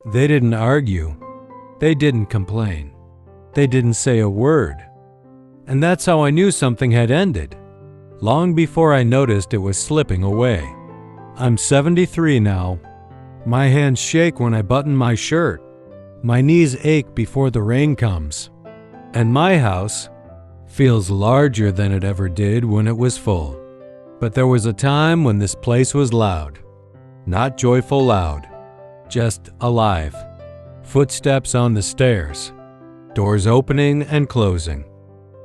They didn't argue. They didn't complain. They didn't say a word. And that's how I knew something had ended, long before I noticed it was slipping away. I'm 73 now. My hands shake when I button my shirt. My knees ache before the rain comes. And my house feels larger than it ever did when it was full. But there was a time when this place was loud. Not joyful loud, just alive. Footsteps on the stairs, doors opening and closing.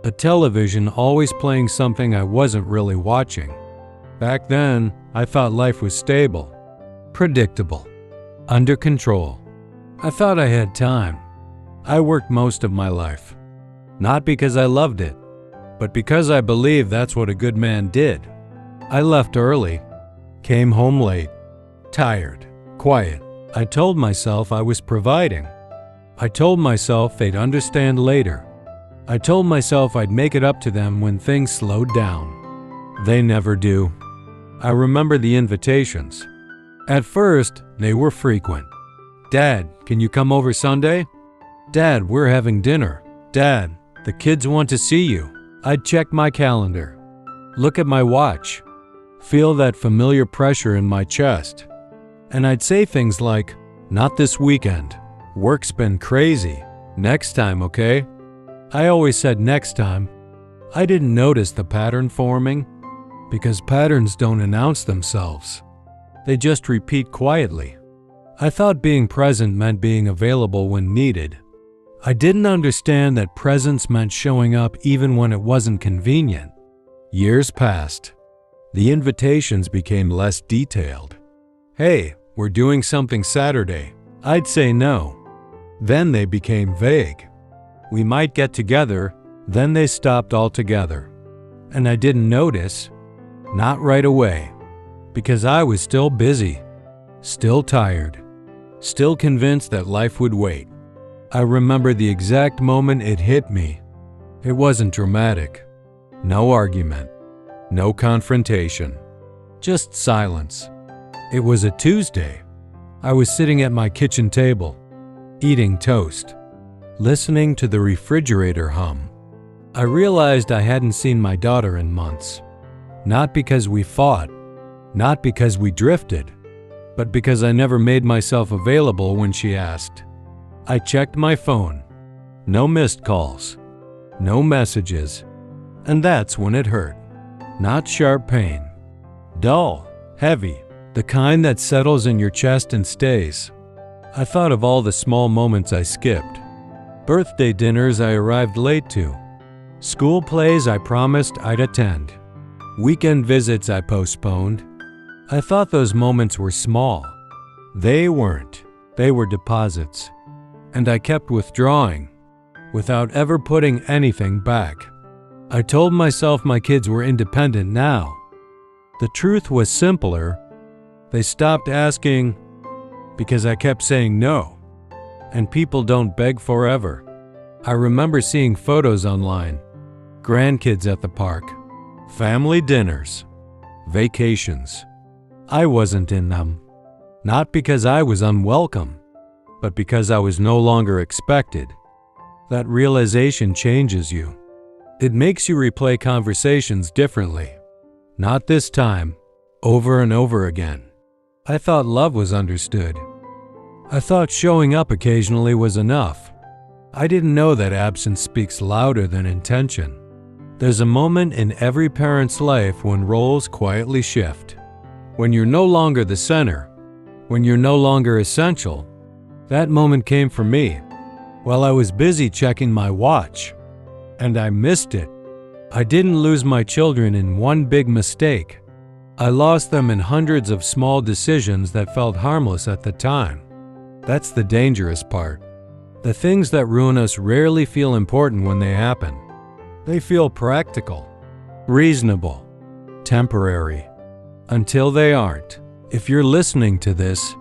A television always playing something I wasn't really watching. Back then, I thought life was stable, predictable, under control. I thought I had time. I worked most of my life. Not because I loved it, but because I believed that's what a good man did. I left early, came home late, tired, quiet. I told myself I was providing. I told myself they'd understand later. I told myself I'd make it up to them when things slowed down. They never do. I remember the invitations. At first, they were frequent. Dad, can you come over Sunday? Dad, we're having dinner. Dad, the kids want to see you. I'd check my calendar, look at my watch, feel that familiar pressure in my chest. And I'd say things like, not this weekend. Work's been crazy. Next time, okay? I always said next time. I didn't notice the pattern forming, because patterns don't announce themselves. They just repeat quietly. I thought being present meant being available when needed. I didn't understand that presence meant showing up even when it wasn't convenient. Years passed. The invitations became less detailed. Hey, we're doing something Saturday. I'd say no. Then they became vague. We might get together, then they stopped altogether. And I didn't notice, not right away, because I was still busy, still tired, still convinced that life would wait. I remember the exact moment it hit me. It wasn't dramatic. No argument, no confrontation, just silence. It was a Tuesday. I was sitting at my kitchen table, eating toast, listening to the refrigerator hum. I realized I hadn't seen my daughter in months. Not because we fought, not because we drifted, but because I never made myself available when she asked. I checked my phone. No missed calls, no messages, and that's when it hurt. Not sharp pain, dull, heavy, the kind that settles in your chest and stays. I thought of all the small moments I skipped. Birthday dinners I arrived late to. School plays I promised I'd attend. Weekend visits I postponed. I thought those moments were small. They weren't. They were deposits. And I kept withdrawing, without ever putting anything back. I told myself my kids were independent now. The truth was simpler. They stopped asking because I kept saying no. And people don't beg forever. I remember seeing photos online. Grandkids at the park. Family dinners. Vacations. I wasn't in them. Not because I was unwelcome, but because I was no longer expected. That realization changes you. It makes you replay conversations differently. Not this time, over and over again. I thought love was understood. I thought showing up occasionally was enough. I didn't know that absence speaks louder than intention. There's a moment in every parent's life when roles quietly shift. When you're no longer the center, when you're no longer essential. That moment came for me while I was busy checking my watch. And I missed it. I didn't lose my children in one big mistake. I lost them in hundreds of small decisions that felt harmless at the time. That's the dangerous part. The things that ruin us rarely feel important when they happen. They feel practical, reasonable, temporary, until they aren't. If you're listening to this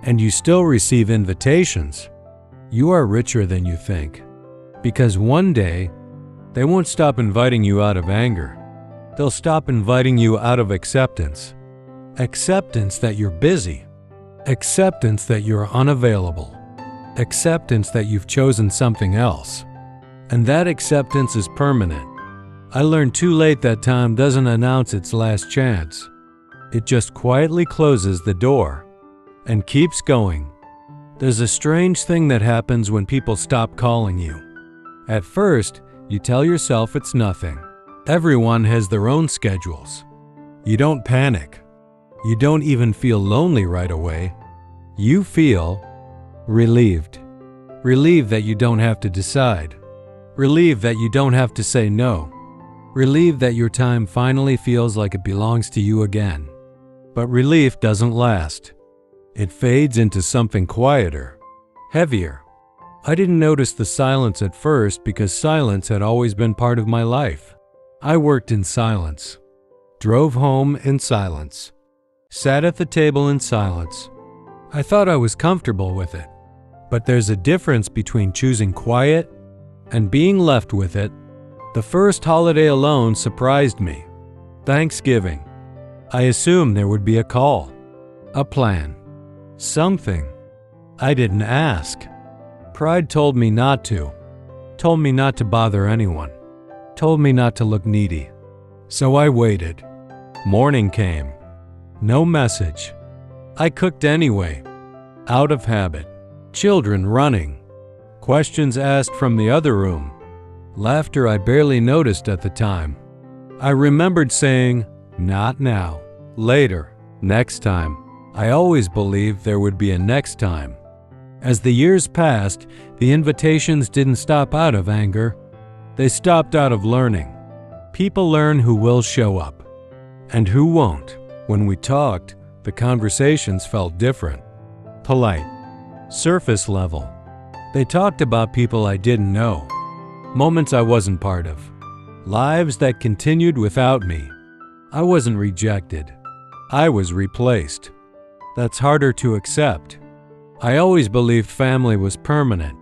and you still receive invitations, you are richer than you think. Because one day, they won't stop inviting you out of anger. They'll stop inviting you out of acceptance. Acceptance that you're busy. Acceptance that you're unavailable. Acceptance that you've chosen something else. And that acceptance is permanent. I learned too late that time doesn't announce its last chance. It just quietly closes the door and keeps going. There's a strange thing that happens when people stop calling you. At first, you tell yourself it's nothing. Everyone has their own schedules. You don't panic. You don't even feel lonely right away. You feel relieved. Relieved that you don't have to decide. Relieved that you don't have to say no. Relieved that your time finally feels like it belongs to you again. But relief doesn't last. It fades into something quieter, heavier. I didn't notice the silence at first because silence had always been part of my life. I worked in silence, drove home in silence, sat at the table in silence. I thought I was comfortable with it. But there's a difference between choosing quiet and being left with it. The first holiday alone surprised me. Thanksgiving. I assumed there would be a call, a plan, something. I didn't ask. Pride told me not to. Told me not to bother anyone. Told me not to look needy. So I waited. Morning came. No message. I cooked anyway, out of habit. Children running. Questions asked from the other room. Laughter I barely noticed at the time. I remembered saying, "Not now, later, next time." I always believed there would be a next time. As the years passed, the invitations didn't stop out of anger. They stopped out of learning. People learn who will show up and who won't. When we talked, the conversations felt different. Polite. Surface level. They talked about people I didn't know. Moments I wasn't part of. Lives that continued without me. I wasn't rejected. I was replaced. That's harder to accept. I always believed family was permanent.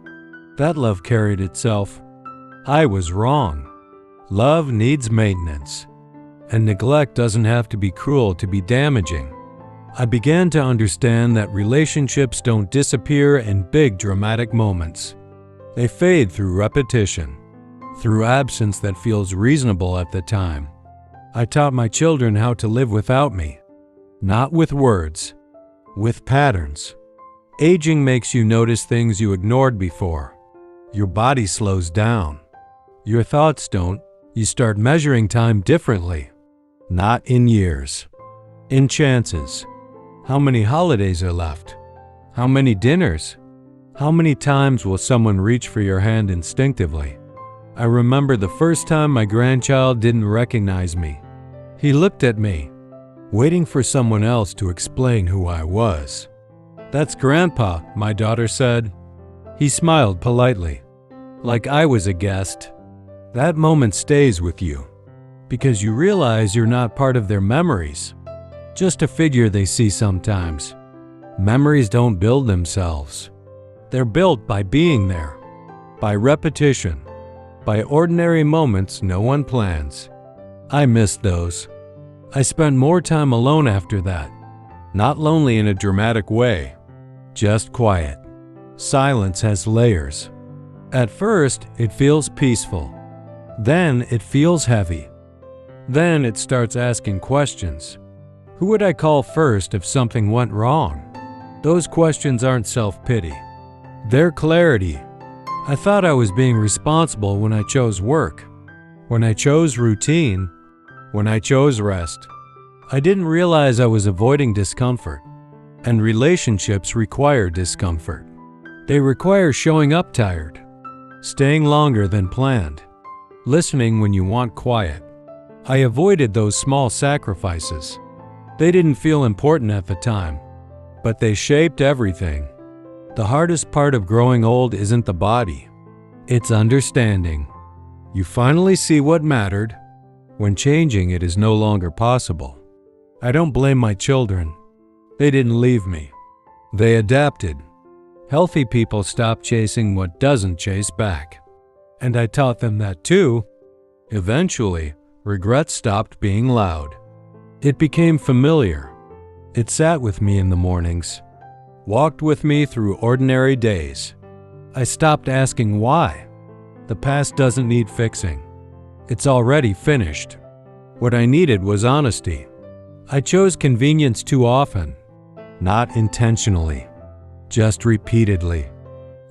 That love carried itself. I was wrong. Love needs maintenance. And neglect doesn't have to be cruel to be damaging. I began to understand that relationships don't disappear in big dramatic moments. They fade through repetition, through absence that feels reasonable at the time. I taught my children how to live without me, not with words, with patterns. Aging makes you notice things you ignored before. Your body slows down. Your thoughts don't. You start measuring time differently, not in years, in chances. How many holidays are left? How many dinners? How many times will someone reach for your hand instinctively? I remember the first time my grandchild didn't recognize me. He looked at me, waiting for someone else to explain who I was. "That's Grandpa," my daughter said. He smiled politely, like I was a guest. That moment stays with you, because you realize you're not part of their memories, just a figure they see sometimes. Memories don't build themselves. They're built by being there, by repetition, by ordinary moments no one plans. I missed those. I spent more time alone after that. Not lonely in a dramatic way, just quiet. Silence has layers. At first, it feels peaceful. Then it feels heavy. Then it starts asking questions. Who would I call first if something went wrong? Those questions aren't self-pity. They're clarity. I thought I was being responsible when I chose work, when I chose routine, when I chose rest. I didn't realize I was avoiding discomfort. And relationships require discomfort. They require showing up tired, staying longer than planned, listening when you want quiet. I avoided those small sacrifices. They didn't feel important at the time, but they shaped everything. The hardest part of growing old isn't the body. It's understanding. You finally see what mattered when changing it is no longer possible. I don't blame my children. They didn't leave me. They adapted. Healthy people stop chasing what doesn't chase back. And I taught them that too. Eventually, regret stopped being loud. It became familiar. It sat with me in the mornings, walked with me through ordinary days. I stopped asking why. The past doesn't need fixing. It's already finished. What I needed was honesty. I chose convenience too often, not intentionally, just repeatedly.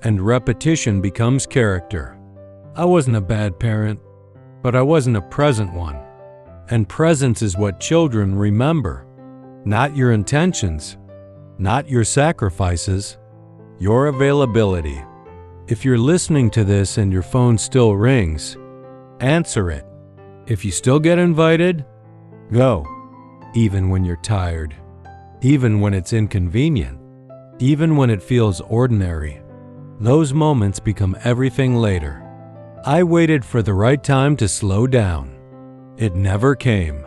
And repetition becomes character. I wasn't a bad parent, but I wasn't a present one. And presence is what children remember, not your intentions, not your sacrifices, your availability. If you're listening to this and your phone still rings, answer it. If you still get invited, go. Even when you're tired, even when it's inconvenient, even when it feels ordinary. Those moments become everything later. I waited for the right time to slow down. It never came.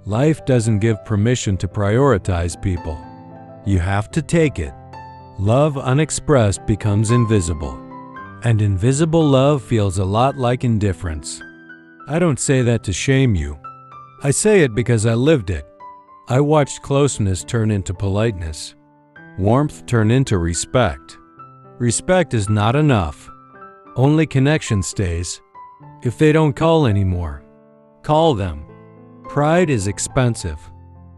Life doesn't give permission to prioritize people. You have to take it. Love unexpressed becomes invisible. And invisible love feels a lot like indifference. I don't say that to shame you. I say it because I lived it. I watched closeness turn into politeness. Warmth turn into respect. Respect is not enough. Only connection stays. If they don't call anymore, call them. Pride is expensive.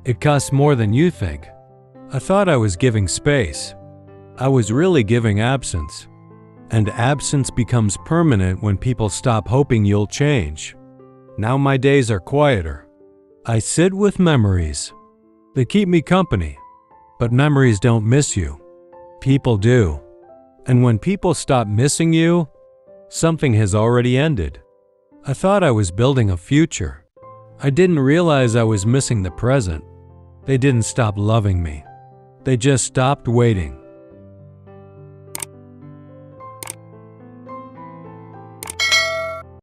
It costs more than you think. I thought I was giving space. I was really giving absence. And absence becomes permanent when people stop hoping you'll change. Now my days are quieter. I sit with memories. They keep me company. But memories don't miss you. People do. And when people stop missing you, something has already ended. I thought I was building a future. I didn't realize I was missing the present. They didn't stop loving me. They just stopped waiting.